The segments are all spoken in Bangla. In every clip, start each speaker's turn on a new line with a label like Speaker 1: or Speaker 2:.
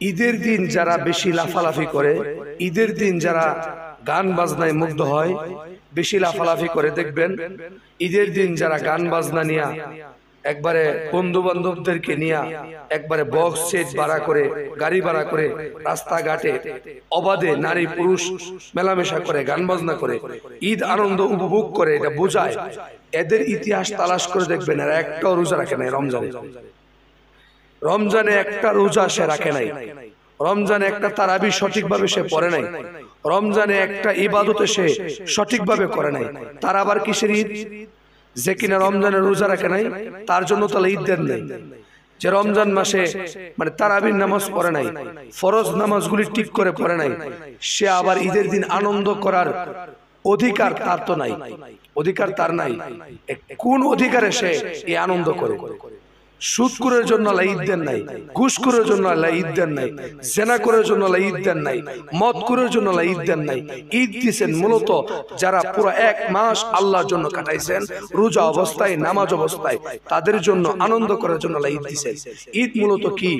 Speaker 1: ঈদের দিন যারা বেশি লাফালাফি করে, ঈদের দিন যারা গান বাজনায় মুগ্ধ হয়, বেশি লাফালাফি করে, দেখবেন ঈদের দিন যারা গান বাজনা নিয়ে একবারে বন্ধু বান্ধবদেরকে নিয়ে একবারে বক্স সেট ভাড়া করে, গাড়ি ভাড়া করে রাস্তাঘাটে অবাধে নারী পুরুষ মেলামেশা করে, গান বাজনা করে, ঈদ আনন্দ উপভোগ করে, এটা বোঝায় এদের ইতিহাস তালাশ করে দেখবেন এরা একটাও রোজা রাখে নাই। রমজানে একটা রোজা সে রাখে নাই, রমজানে একটা তারাবি সঠিকভাবে সে পড়ে নাই, রমজানে একটা ইবাদতে সে সঠিকভাবে করে নাই। তার আবার কিসের ঈদ? যে কিনা রমজানের রোজা রাখে নাই তার জন্য তাহলে ঈদ দেন নাই। যে রমজান মাসে মানে তারাবির নামাজ পড়ে নাই, ফরজ নামাজগুলি ঠিক করে পড়ে নাই, সে আবার ঈদের দিন আনন্দ করার অধিকার তার তো নাই, অধিকার তার নাই। কোন অধিকারে সে এই আনন্দ করে? সুদখোরের জন্য আল্লাহ ঈদ দেন নাই, ঘুষখোরের জন্য আল্লাহ ঈদ দেন নাই, জেনাখোরের জন্য আল্লাহ ঈদ দেন নাই, মদখোরের জন্য আল্লাহ ঈদ দেন নাই। ঈদ দিয়েছেন মূলত যারা পুরো এক মাস আল্লাহর জন্য কাটাইছেন, রোজা অবস্থায় নামাজ অবস্থায়, তাদের জন্য আনন্দ করার জন্য আল্লাহ ঈদ দিয়েছেন। ঈদ মূলত কি?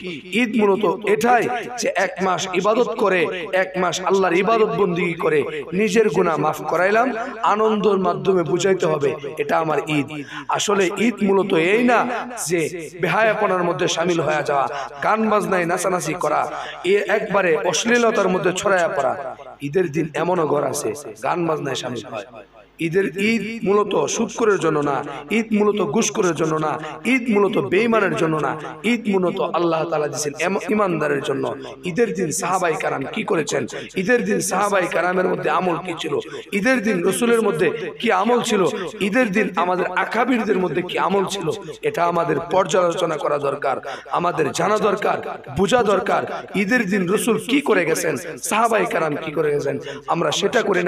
Speaker 1: ঈদ মূলত এটাই যে এক মাস ইবাদত করে, এক মাস আল্লাহর ইবাদত বন্দেগী করে নিজের গুনাহ মাফ করাইলাম, আনন্দের মাধ্যমে বুঝাইতে হবে এটা আমার ঈদ। আসলে ঈদ মূলত এই না যে বেহায়াপনার মধ্যে শামিল হয়ে যাওয়া, গান বাজনায় নাচানাচি করা, এ একবারে অশ্লীলতার মধ্যে ছড়ায়া পড়া। ঈদের দিন এমনও ঘর আছে গান বাজনায় শামিল হয়। ঈদের ঈদ মূলত সুদখোরের জন্য না, ঈদ মূলত ঘুষখোরের জন্য না, ঈদ মূলত বেঈমানের জন্য না, ঈদ মূলত আল্লাহ তাআলা দিয়েছেন ঈমানদারের জন্য। ঈদের দিন সাহাবায়ে কেরাম কি করেছেন? ঈদের দিন সাহাবায়ে কেরামের মধ্যে আমল কি ছিল? ঈদের দিন রাসূলের মধ্যে কি আমল ছিল? ঈদের দিন আমাদের আকাবিরদের মধ্যে কি আমল ছিল? এটা আমাদের পর্যালোচনা করা দরকার, আমাদের জানা দরকার, বোঝা দরকার। ঈদের দিন রাসূল কি করে গেছেন, সাহাবায়ে কেরাম কি করে গেছেন, আমরা সেটা করি না।